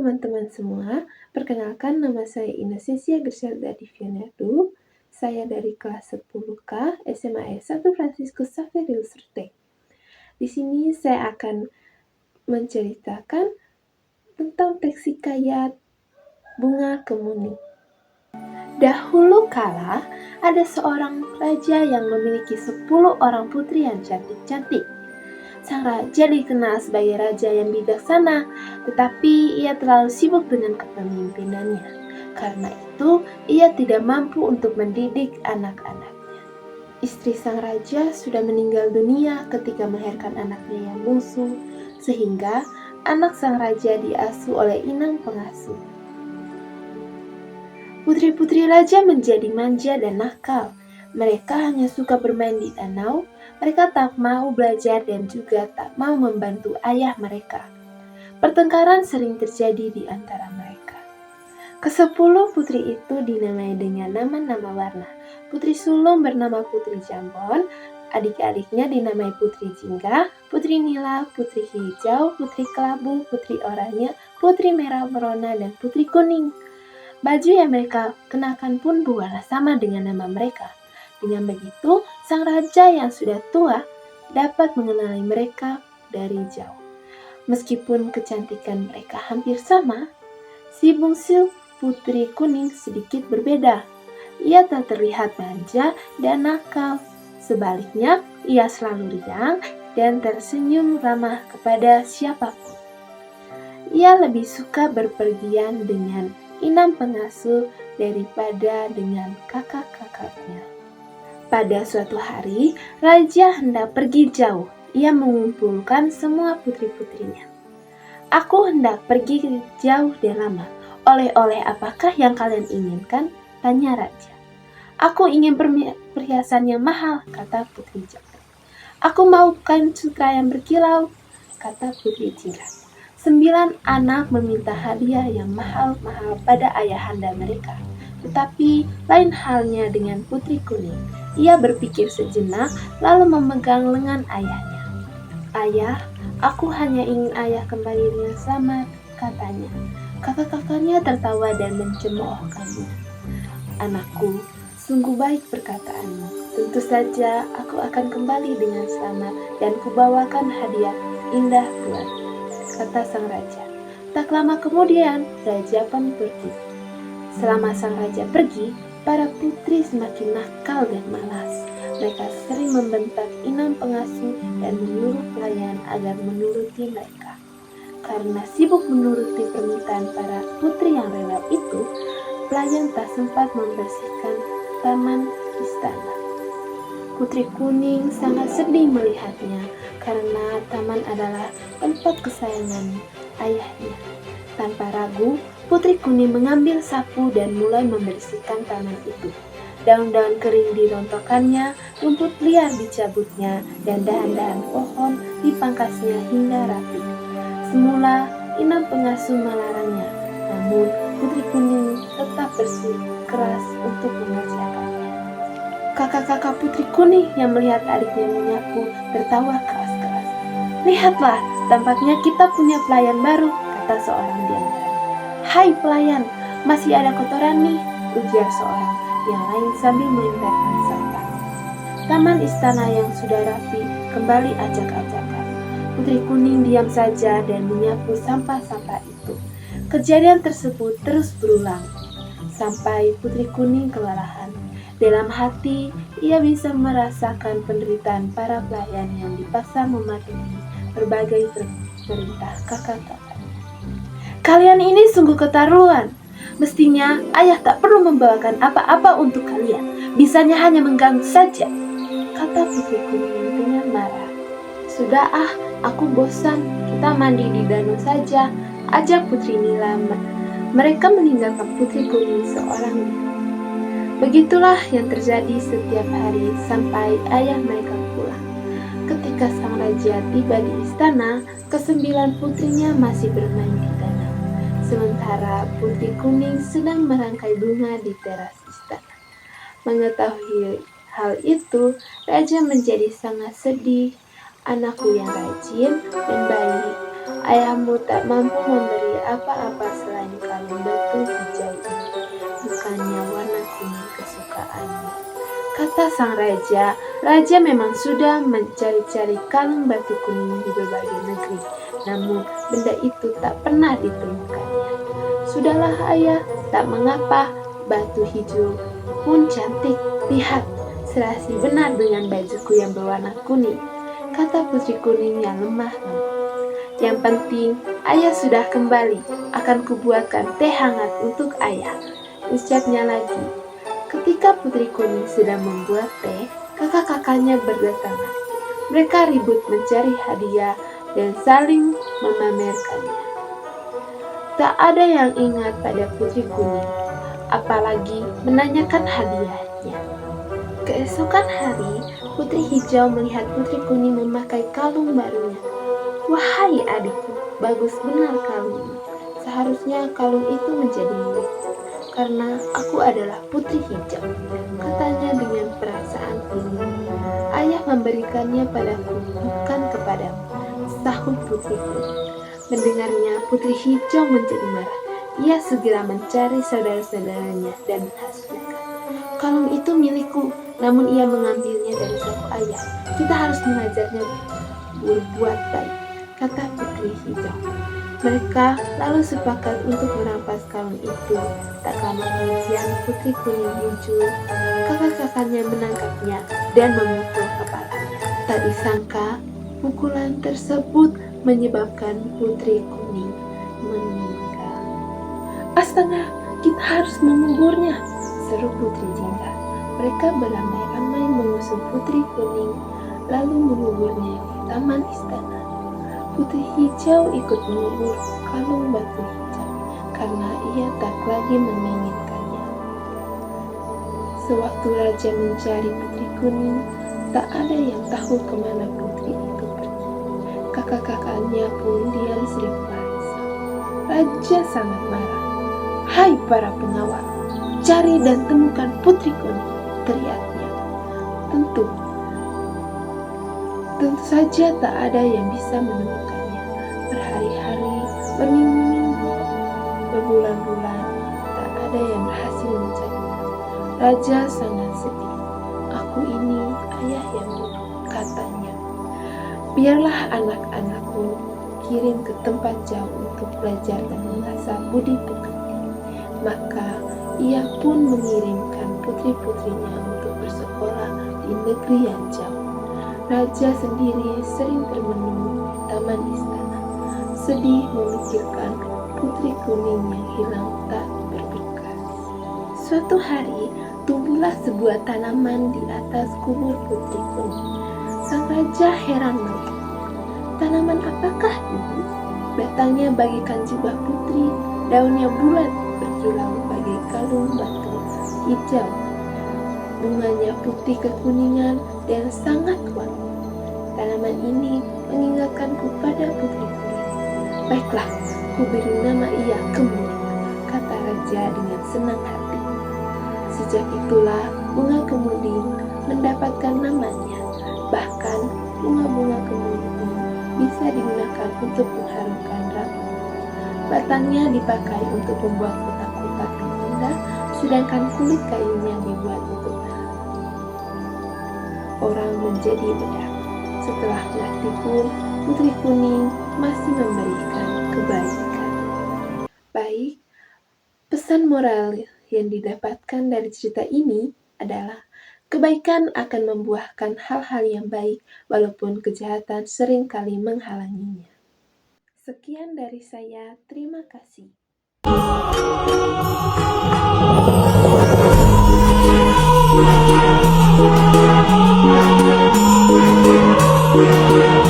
teman-teman semua, perkenalkan nama saya Inosensia Griselda Divianardu. Saya dari kelas 10K SMA 1 Franciscus Xaverius Ruteng. Di sini saya akan menceritakan tentang teks hikayat Bunga Kemuning. Dahulu kala, ada seorang raja yang memiliki 10 orang putri yang cantik-cantik. Sang raja dikenal sebagai raja yang bijaksana, tetapi ia terlalu sibuk dengan kepemimpinannya. Karena itu, ia tidak mampu untuk mendidik anak-anaknya. Istri sang raja sudah meninggal dunia ketika melahirkan anaknya yang bungsu, sehingga anak sang raja diasuh oleh inang pengasuh. Putri-putri raja menjadi manja dan nakal. Mereka hanya suka bermain di danau. Mereka tak mau belajar dan juga tak mau membantu ayah mereka. Pertengkaran sering terjadi di antara mereka. Ke-10 putri itu dinamai dengan nama-nama warna. Putri sulung bernama Putri Jambon, adik-adiknya dinamai Putri Jingga, Putri Nila, Putri Hijau, Putri Kelabu, Putri Oranye, Putri Merah Merona, dan Putri Kuning. Baju yang mereka kenakan pun berwarna sama dengan nama mereka. Dengan begitu, sang raja yang sudah tua dapat mengenali mereka dari jauh. Meskipun kecantikan mereka hampir sama, si bungsu Putri Kuning sedikit berbeda. Ia tak terlihat manja dan nakal. Sebaliknya, ia selalu riang dan tersenyum ramah kepada siapapun. Ia lebih suka berpergian dengan inang pengasuh daripada dengan kakak-kakaknya. Pada suatu hari, raja hendak pergi jauh. Ia mengumpulkan semua putri-putrinya. "Aku hendak pergi jauh dan lama. Oleh-oleh apakah yang kalian inginkan?" tanya raja. "Aku ingin perhiasan yang mahal," kata Putri Jangga. "Aku mau kain sutra yang berkilau," kata Putri Jingga. 9 anak meminta hadiah yang mahal-mahal pada ayahanda mereka. Tetapi lain halnya dengan Putri Kuning. Ia berpikir sejenak lalu memegang lengan ayahnya. "Ayah, aku hanya ingin ayah kembali dengan selamat," katanya. Kakak-kakaknya tertawa dan mencemoohkannya. "Anakku, sungguh baik perkataanmu. Tentu saja aku akan kembali dengan selamat dan kubawakan hadiah indah buatmu," kata sang raja. Tak lama kemudian, raja pun pergi. Selama sang raja pergi, para putri semakin nakal dan malas. Mereka sering membentak inang pengasuh dan menyuruh pelayan agar menuruti mereka. Karena sibuk menuruti permintaan para putri yang rewel itu, pelayan tak sempat membersihkan taman istana. Putri Kuning sangat sedih melihatnya karena taman adalah tempat kesayangan ayahnya. Tanpa ragu, Putri Kuning mengambil sapu dan mulai membersihkan taman itu. Daun-daun kering dirontokkannya, rumput liar dicabutnya, dan dahan-dahan pohon dipangkasnya hingga rapi. Semula, inang pengasuh melarangnya, namun Putri Kuning tetap bersikeras untuk mengerjakannya. Kakak-kakak Putri Kuning yang melihat adiknya menyapu tertawa keras-keras. "Lihatlah, tampaknya kita punya pelayan baru," kata seorang di antara. "Hai pelayan, masih ada kotoran nih," ujar seorang yang lain sambil melemparkan sampah. Taman istana yang sudah rapi kembali acak-acakan. Putri Kuning diam saja dan menyapu sampah-sampah itu. Kejadian tersebut terus berulang sampai Putri Kuning kelelahan. Dalam hati, ia bisa merasakan penderitaan para pelayan yang dipaksa mematuhi berbagai perintah kakak-kakak. "Kalian ini sungguh keterlaluan. Mestinya ayah tak perlu membawakan apa-apa untuk kalian. Bisanya hanya mengganggu saja," kata Putri Kuning dengan marah. "Sudah aku bosan. Kita mandi di danau saja," ajak Putri Nila. Mereka meninggalkan Putri Kuning seorang diri. Begitulah yang terjadi setiap hari sampai ayah mereka pulang. Ketika sang raja tiba di istana, ke-9 putrinya masih bermain di danau. Sementara Putri Kuning sedang merangkai bunga di teras istana. Mengetahui hal itu, raja menjadi sangat sedih. "Anakku yang rajin dan baik, ayahmu tak mampu memberi apa-apa selain kalung batu hijau ini, bukannya warna kuning kesukaannya. Kata sang raja, raja memang sudah mencari-cari kalung batu kuning di berbagai negeri, namun benda itu tak pernah ditemukannya. Sudahlah ayah, tak mengapa, batu hijau pun cantik, lihat, serasi benar dengan bajuku yang berwarna kuning, kata putri kuning yang lemah lembut. Yang penting, ayah sudah kembali, akan kubuatkan teh hangat untuk ayah, ucapnya lagi. Ketika putri kuning sedang membuat teh, kakak-kakaknya berdatangan. Mereka ribut mencari hadiah dan saling memamerkannya. Tak ada yang ingat pada putri kuning, apalagi menanyakan hadiahnya. Keesokan hari, putri hijau melihat putri kuning memakai kalung barunya. Wahai adikku, bagus benar kalung ini. Seharusnya kalung itu menjadi milikku, karena aku adalah putri hijau, katanya dengan perasaan tinggi. Ayah memberikannya padaku, bukan kepadamu, sahut putri kuning. Mendengarnya, putri hijau menjadi marah. Ia segera mencari saudara-saudaranya dan menghasutkan. Kalung itu milikku, namun ia mengambilnya dari saku ayah. Kita harus mengajarnya berbuat baik, kata putri hijau. Mereka lalu sepakat untuk merampas kalung itu. Tak lama kemudian putri kuning muncul. Kakak-kakaknya menangkapnya dan memukul kepalanya. Tak disangka, pukulan tersebut menyebabkan putri kuning meninggal. Astaga, kita harus menguburnya, seru putri jingga. Mereka beramai-ramai mengusung putri kuning, lalu menguburnya di taman istana. Putri hijau ikut mengubur kalung batu hijau karena ia tak lagi menginginkannya. Sewaktu raja mencari putri kuning, tak ada yang tahu kemana putri itu pergi. Kakak-kakaknya pun diam seribu bahasa. Raja sangat marah. Hai para pengawal, cari dan temukan putri kuning, teriaknya. Tentu saja tak ada yang bisa menemukannya. Berhari-hari, berminggu-minggu, berbulan-bulan, tak ada yang berhasil mencarinya. Raja sangat sedih. Aku ini ayah yang bodoh, katanya. Biarlah anak-anakku kirim ke tempat jauh untuk belajar dan mengasah budi pekerti. Maka ia pun mengirimkan putri-putrinya untuk bersekolah di negeri yang jauh. Raja sendiri sering termenung di taman istana, sedih memikirkan putri kuning yang hilang tak berbekas. Suatu hari, tumbuhlah sebuah tanaman di atas kubur putri kuning. Sang raja heran melihat. Tanaman apakah ini? Batangnya bagaikan jubah putri, daunnya bulat berkilau bagai kalung batu hijau. Bunganya putih kekuningan dan sangat wangi. Tanaman ini mengingatkanku pada putri kuning. Baiklah, ku beri nama ia Kemuning, kata raja dengan senang hati. Sejak itulah bunga kemuning mendapatkan namanya. Bahkan bunga-bunga kemuning bisa digunakan untuk mengharumkan rambut. Batangnya dipakai untuk membuat kotak-kotak yang indah, sedangkan kulit kayunya dibuat untuk orang menjadi bedak. Setelah mati pun, putri kuning masih memberikan kebaikan. Baik, pesan moral yang didapatkan dari cerita ini adalah kebaikan akan membuahkan hal-hal yang baik walaupun kejahatan seringkali menghalanginya. Sekian dari saya, terima kasih. Thank you.